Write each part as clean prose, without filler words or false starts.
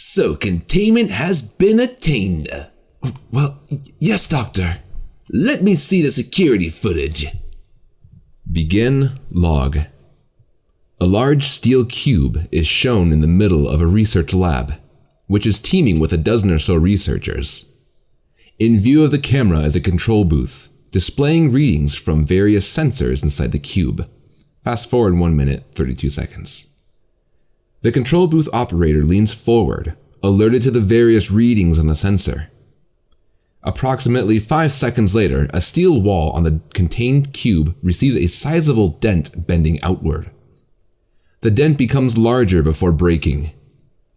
So containment has been attained. Well, yes, Doctor. Let me see the security footage. Begin log. A large steel cube is shown in the middle of a research lab, which is teeming with a dozen or so researchers. In view of the camera is a control booth, displaying readings from various sensors inside the cube. Fast forward 1 minute, 32 seconds. The control booth operator leans forward, alerted to the various readings on the sensor. Approximately 5 seconds later, a steel wall on the contained cube receives a sizable dent bending outward. The dent becomes larger before breaking.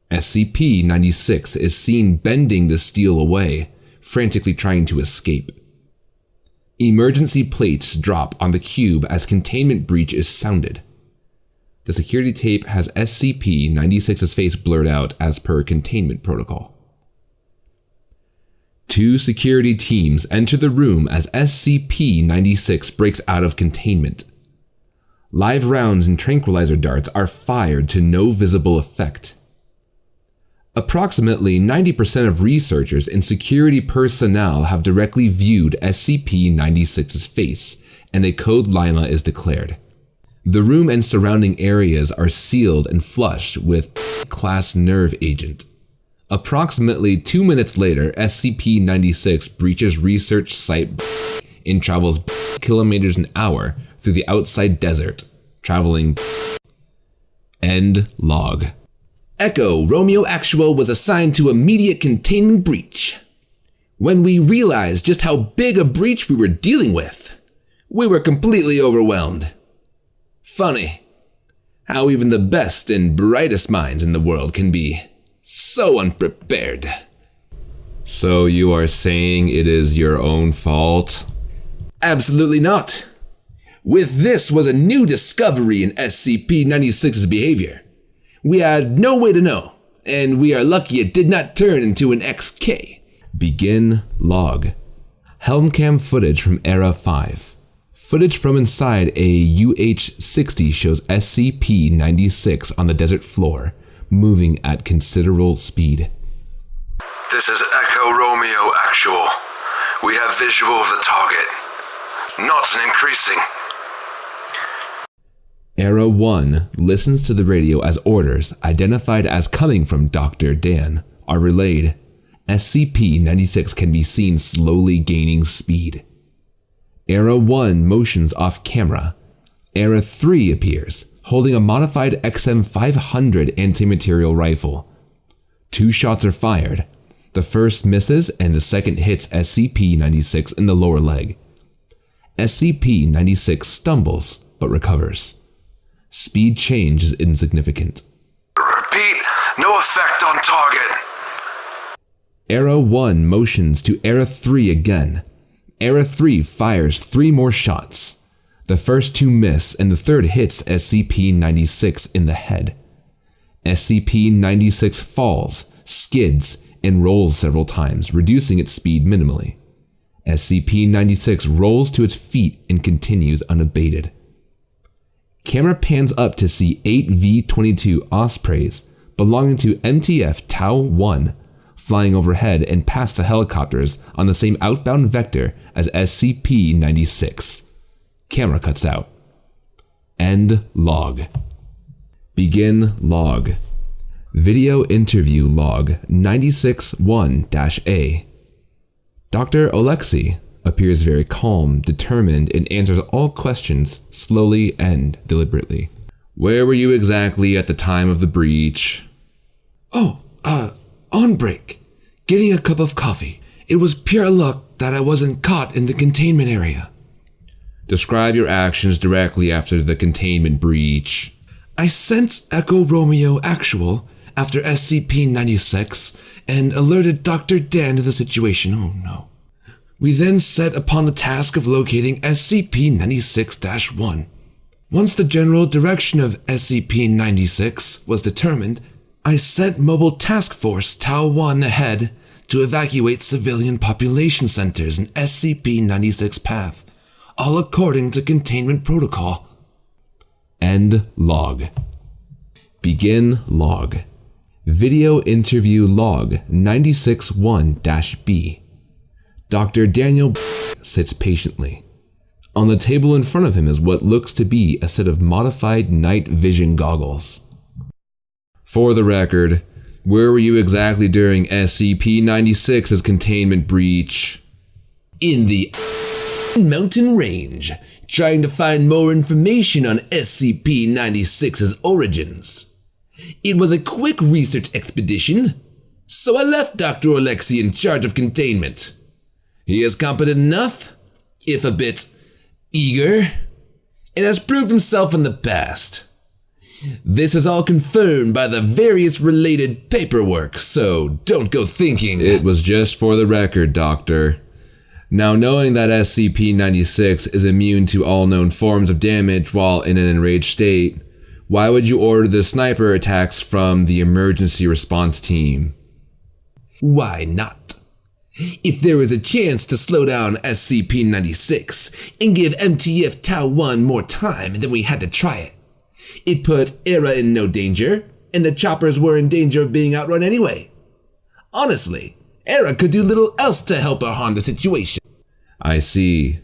SCP-096 is seen bending the steel away, frantically trying to escape. Emergency plates drop on the cube as containment breach is sounded. The security tape has SCP-096's face blurred out as per containment protocol. 2 security teams enter the room as SCP-096 breaks out of containment. Live rounds and tranquilizer darts are fired to no visible effect. Approximately 90% of researchers and security personnel have directly viewed SCP-096's face, and a code Lima is declared. The room and surrounding areas are sealed and flushed with class nerve agent. Approximately 2 minutes later, SCP-096 breaches research site and travels kilometers an hour through the outside desert, traveling. End log. Echo Romeo Actual was assigned to immediate containment breach. When we realized just how big a breach we were dealing with, we were completely overwhelmed. Funny how even the best and brightest minds in the world can be so unprepared. So you are saying it is your own fault? Absolutely not. With this was a new discovery in SCP-096's behavior. We had no way to know, and we are lucky it did not turn into an XK. Begin log. Helmcam footage from Era 5. Footage from inside a UH-60 shows SCP-096 on the desert floor, moving at considerable speed. This is Echo Romeo Actual. We have visual of the target. Knots increasing. Era 1 listens to the radio as orders, identified as coming from Dr. Dan, are relayed. SCP-096 can be seen slowly gaining speed. Era 1 motions off camera. Era 3 appears, holding a modified XM500 anti-material rifle. 2 shots are fired. The first misses and the second hits SCP-096 in the lower leg. SCP-096 stumbles, but recovers. Speed change is insignificant. Repeat, no effect on target. Era 1 motions to Era 3 again. Era 3 fires 3 more shots. The first 2 miss and the third hits SCP-096 in the head. SCP-096 falls, skids, and rolls several times, reducing its speed minimally. SCP-096 rolls to its feet and continues unabated. Camera pans up to see 8 V-22 Ospreys belonging to MTF Tau-1 flying overhead and past the helicopters on the same outbound vector as SCP-096. Camera cuts out. End log. Begin log. Video interview log 96-1-A. Dr. Oleksii appears very calm, determined, and answers all questions slowly and deliberately. Where were you exactly at the time of the breach? On break. Getting a cup of coffee. It was pure luck that I wasn't caught in the containment area. Describe your actions directly after the containment breach. I sent Echo Romeo Actual after SCP-096 and alerted Dr. Dan to the situation. Oh no. We then set upon the task of locating SCP-96-1. Once the general direction of SCP-096 was determined, I sent Mobile Task Force Tau-1 ahead to evacuate civilian population centers in SCP-96 path, all according to containment protocol. End log. Begin log. Video Interview Log 96-1-B. Dr. Daniel sits patiently. On the table in front of him is what looks to be a set of modified night vision goggles. For the record, where were you exactly during SCP-096's containment breach? In the mountain range, trying to find more information on SCP-096's origins. It was a quick research expedition, so I left Dr. Alexei in charge of containment. He is competent enough, if a bit eager, and has proved himself in the past. This is all confirmed by the various related paperwork, so don't go thinking. It was just for the record, Doctor. Now, knowing that SCP-096 is immune to all known forms of damage while in an enraged state, why would you order the sniper attacks from the emergency response team? Why not? If there was a chance to slow down SCP-096 and give MTF Tau 1 more time, then we had to try it. It put ERA in no danger, and the choppers were in danger of being outrun anyway. Honestly, ERA could do little else to help or harm the situation. I see.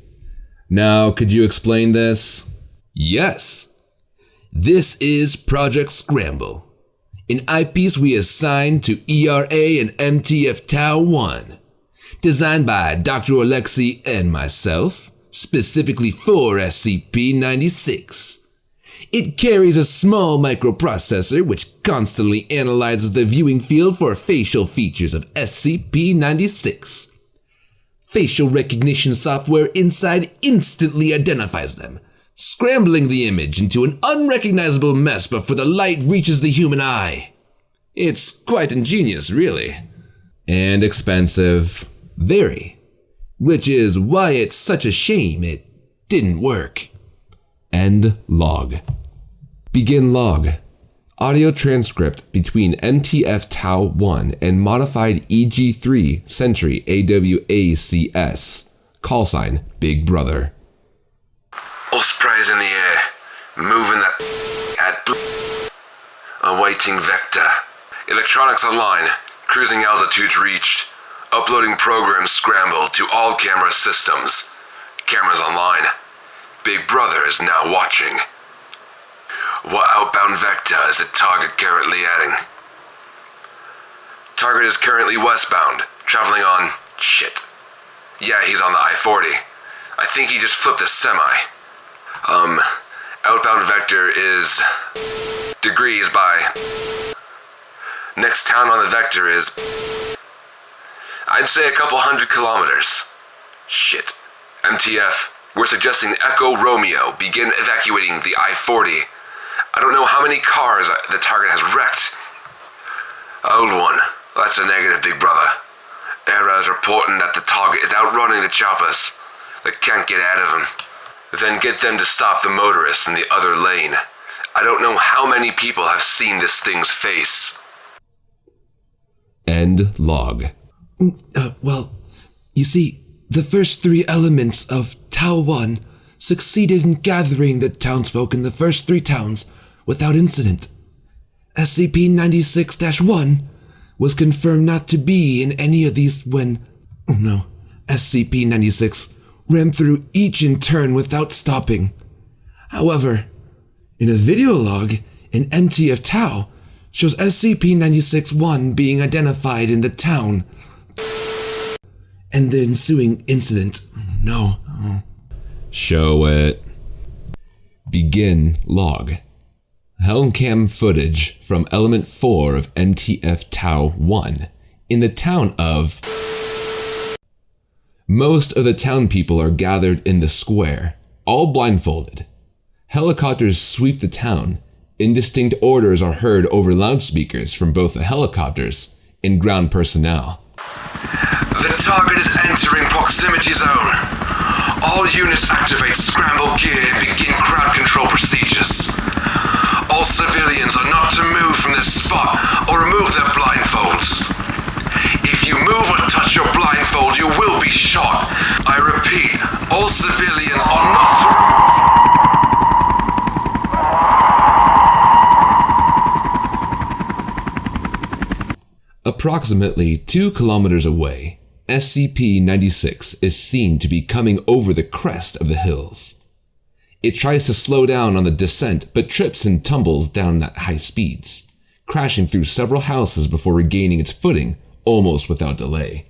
Now, could you explain this? Yes. This is Project Scramble, an eyepiece we assigned to ERA and MTF Tau 1. Designed by Dr. Alexei and myself, specifically for SCP-096. It carries a small microprocessor which constantly analyzes the viewing field for facial features of SCP-096. Facial recognition software inside instantly identifies them, scrambling the image into an unrecognizable mess before the light reaches the human eye. It's quite ingenious, really. And expensive. Very. Which is why it's such a shame it didn't work. End log. Begin log. Audio transcript between MTF Tau 1 and modified EG3 Sentry AWACS. Call sign Big Brother. All sprays in the air. Moving that at awaiting vector. Electronics online. Cruising altitudes reached. Uploading programs scrambled to all camera systems. Cameras online. Big Brother is now watching. What outbound vector is the target currently adding? Target is currently westbound, traveling on... shit. Yeah, he's on the I-40. I think he just flipped a semi. Outbound vector is... degrees by... Next town on the vector is... I'd say a couple 100 kilometers. Shit. MTF, we're suggesting Echo Romeo begin evacuating the I-40. I don't know how many cars the target has wrecked. Old one, that's a negative, Big Brother. ERA is reporting that the target is outrunning the choppers. They can't get ahead of them. Then get them to stop the motorists in the other lane. I don't know how many people have seen this thing's face. End log. Well, you see, the first three elements of Tau 1 succeeded in gathering the townsfolk in the first three towns without incident. SCP-096-1 was confirmed not to be in any of these when, SCP-096 ran through each in turn without stopping. However, in a video log, an MTF Tau shows SCP-096-1 being identified in the town and the ensuing incident. No. Show it. Begin log. Helmcam footage from Element 4 of MTF Tau 1 in the town of... Most of the town people are gathered in the square, all blindfolded. Helicopters sweep the town. Indistinct orders are heard over loudspeakers from both the helicopters and ground personnel. The target is entering proximity zone. All units activate scramble gear and begin crowd control procedures. All civilians are not to move from their spot or remove their blindfolds. If you move or touch your blindfold, you will be shot. I repeat, all civilians are not to remove... Approximately 2 kilometers away, SCP-096 is seen to be coming over the crest of the hills. It tries to slow down on the descent but trips and tumbles down at high speeds, crashing through several houses before regaining its footing almost without delay.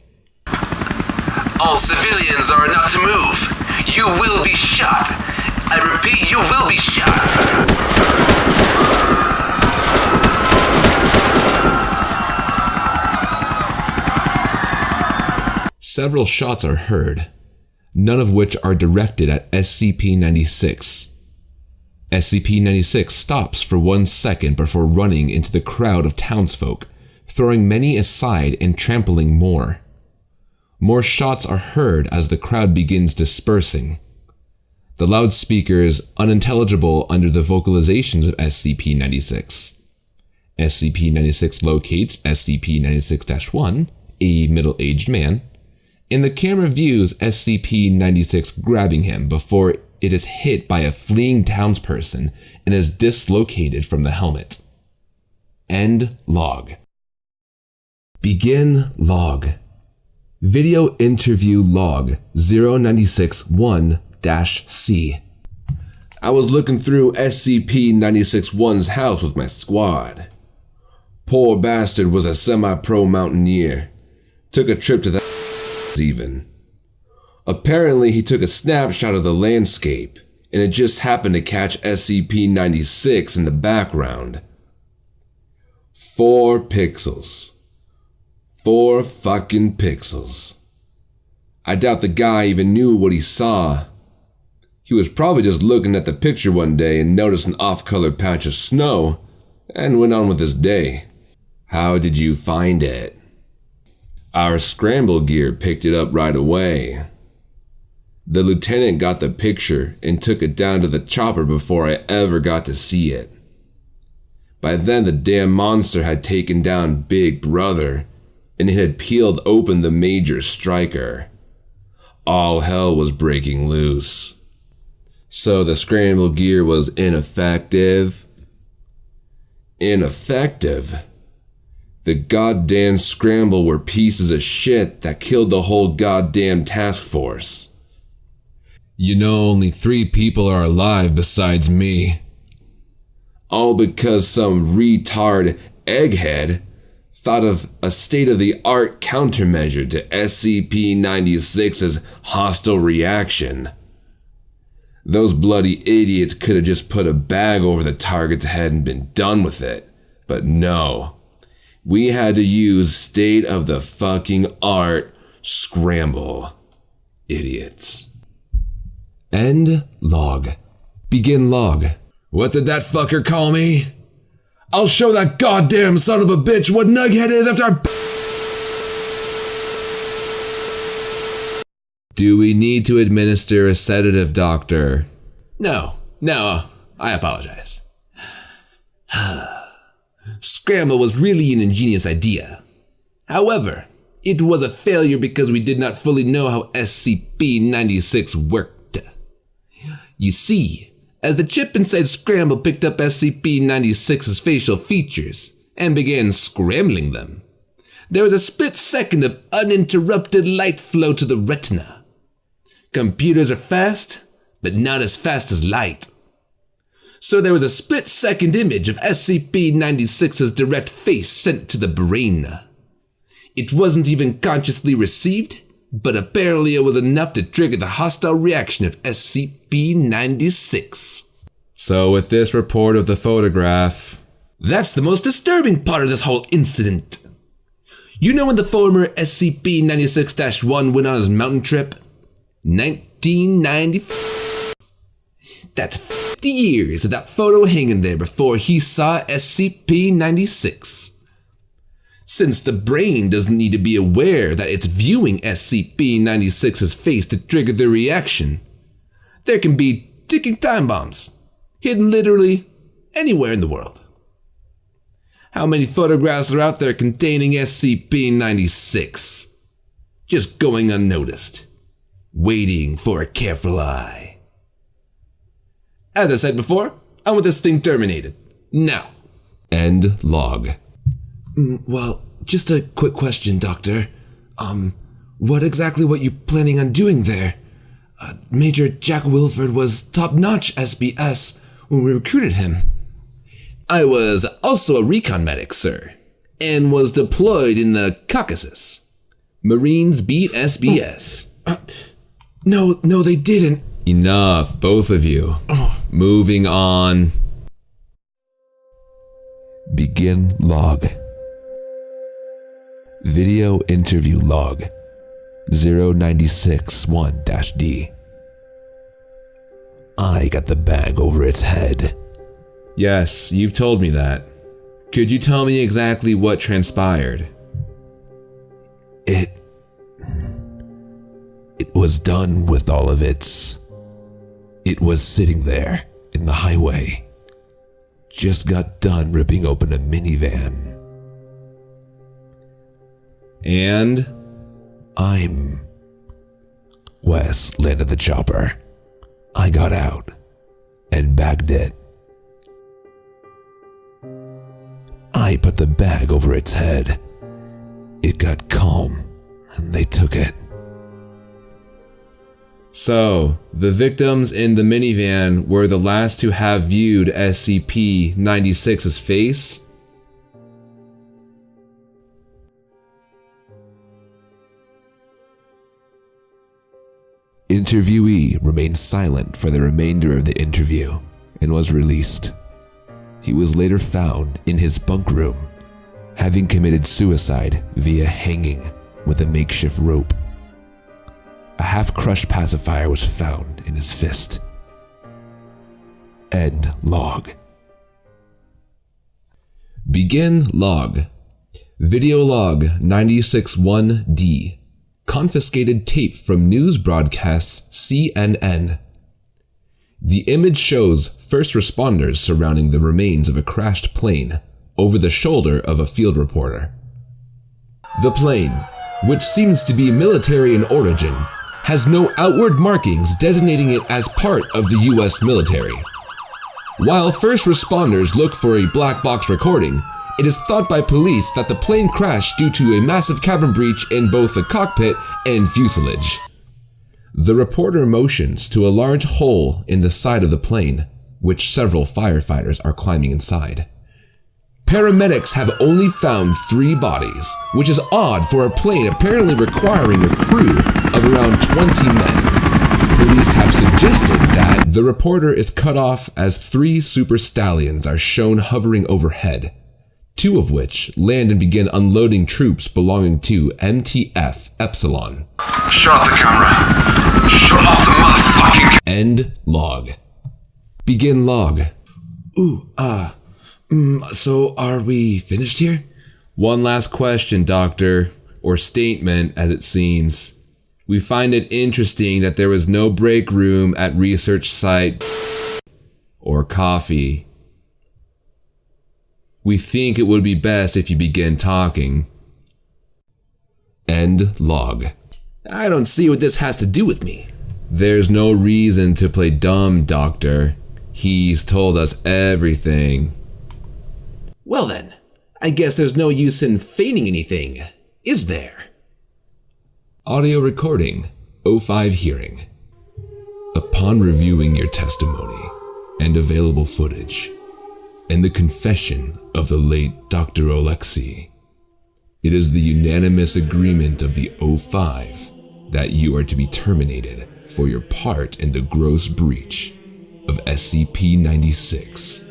All civilians are not to move. You will be shot. I repeat, you will be shot. Several shots are heard, none of which are directed at SCP-096. SCP-096 stops for 1 second before running into the crowd of townsfolk, throwing many aside and trampling more. More shots are heard as the crowd begins dispersing. The loudspeaker is unintelligible under the vocalizations of SCP-096. SCP-096 locates SCP-96-1, a middle-aged man, and the camera views SCP-096 grabbing him before it is hit by a fleeing townsperson and is dislocated from the helmet. End log. Begin log. Video interview log 096-1-C. I was looking through SCP-096-1's house with my squad. Poor bastard was a semi-pro mountaineer. Took a trip to the even. Apparently he took a snapshot of the landscape, and it just happened to catch SCP-096 in the background. 4 pixels. 4 fucking pixels. I doubt the guy even knew what he saw. He was probably just looking at the picture one day and noticed an off-color patch of snow, and went on with his day. How did you find it? Our scramble gear picked it up right away. The lieutenant got the picture and took it down to the chopper before I ever got to see it. By then the damn monster had taken down Big Brother, and it had peeled open the major striker. All hell was breaking loose. So the scramble gear was ineffective? Ineffective? The goddamn scramble were pieces of shit that killed the whole goddamn task force. You know, only 3 people are alive besides me. All because some retard egghead thought of a state-of-the-art countermeasure to SCP-096's hostile reaction. Those bloody idiots could have just put a bag over the target's head and been done with it. But no. We had to use state-of-the-fucking-art scramble. Idiots. End log. Begin log. What did that fucker call me? I'll show that goddamn son of a bitch what Nughead is after I... Do we need to administer a sedative, Doctor? No, I apologize. Scramble was really an ingenious idea. However, it was a failure because we did not fully know how SCP-096 worked. You see, as the chip inside Scramble picked up SCP-096's facial features and began scrambling them, there was a split second of uninterrupted light flow to the retina. Computers are fast, but not as fast as light. So there was a split-second image of SCP-096's direct face sent to the brain. It wasn't even consciously received, but apparently it was enough to trigger the hostile reaction of SCP-096. So with this report of the photograph... That's the most disturbing part of this whole incident. You know when the former SCP-96-1 went on his mountain trip? 1994. That's 50 years of that photo hanging there before he saw SCP-096. Since the brain doesn't need to be aware that it's viewing SCP-096's face to trigger the reaction, there can be ticking time bombs, hidden literally anywhere in the world. How many photographs are out there containing SCP-096? Just going unnoticed, waiting for a careful eye. As I said before, I want this thing terminated. Now. End log. Well, just a quick question, Doctor. What exactly were you planning on doing there? Major Jack Wilford was top-notch SBS when we recruited him. I was also a recon medic, sir, and was deployed in the Caucasus. Marines beat SBS. No, they didn't. Enough, both of you. Moving on. Begin log. Video interview log 096-1-D. I got the bag over its head. Yes, you've told me that. Could you tell me exactly what transpired? It was done with all of its... It was sitting there in the highway. Just got done ripping open a minivan. And? Wes landed the chopper. I got out and bagged it. I put the bag over its head. It got calm and they took it. So, the victims in the minivan were the last to have viewed SCP-096's face? Interviewee remained silent for the remainder of the interview and was released. He was later found in his bunk room, having committed suicide via hanging with a makeshift rope. A half-crushed pacifier was found in his fist. End log. Begin log. Video log 96-1-D. Confiscated tape from news broadcasts CNN. The image shows first responders surrounding the remains of a crashed plane over the shoulder of a field reporter. The plane, which seems to be military in origin, has no outward markings designating it as part of the US military. While first responders look for a black box recording, it is thought by police that the plane crashed due to a massive cabin breach in both the cockpit and fuselage. The reporter motions to a large hole in the side of the plane, which several firefighters are climbing inside. Paramedics have only found 3 bodies, which is odd for a plane apparently requiring a crew of around 20 men. Police have suggested that the reporter is cut off as 3 super stallions are shown hovering overhead, 2 of which land and begin unloading troops belonging to MTF Epsilon. Shut off the camera. Shut off the motherfucking... End log. Begin log. So are we finished here? One last question, Doctor, or statement as it seems. We find it interesting that there was no break room at research site or coffee. We think it would be best if you begin talking. End log. I don't see what this has to do with me. There's no reason to play dumb, Doctor. He's told us everything. Well then, I guess there's no use in feigning anything, is there? Audio recording, 05 hearing. Upon reviewing your testimony and available footage, and the confession of the late Dr. Oleksii, it is the unanimous agreement of the 05 that you are to be terminated for your part in the gross breach of SCP-096.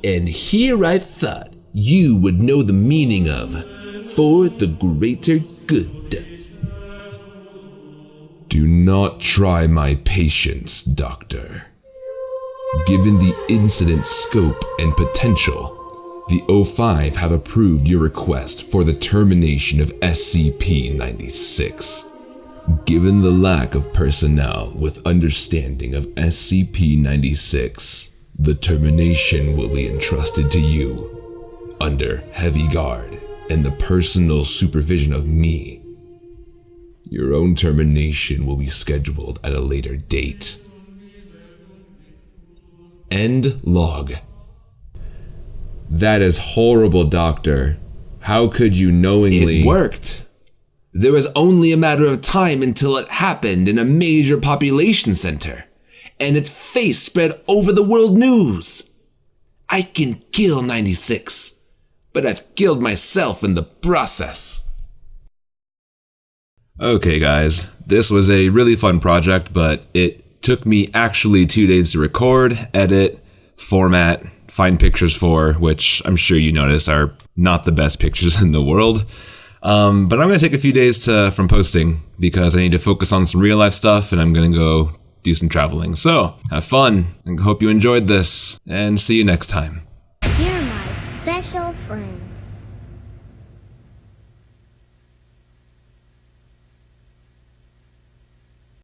And here I thought you would know the meaning of "for the greater good." Do not try my patience, Doctor. Given the incident's scope and potential, the 05 have approved your request for the termination of SCP-096. Given the lack of personnel with understanding of SCP-096, the termination will be entrusted to you, under heavy guard and the personal supervision of me. Your own termination will be scheduled at a later date. End log. That is horrible, Doctor. how could you knowingly... It worked. There was only a matter of time until it happened in a major population center, and its face spread over the world news. I can kill 96, but I've killed myself in the process. Okay, guys, this was a really fun project, but it took me actually 2 days to record, edit, format, find pictures for, which I'm sure you notice are not the best pictures in the world. But I'm going to take a few days from posting because I need to focus on some real life stuff and I'm going to go do some traveling. So have fun and hope you enjoyed this and see you next time.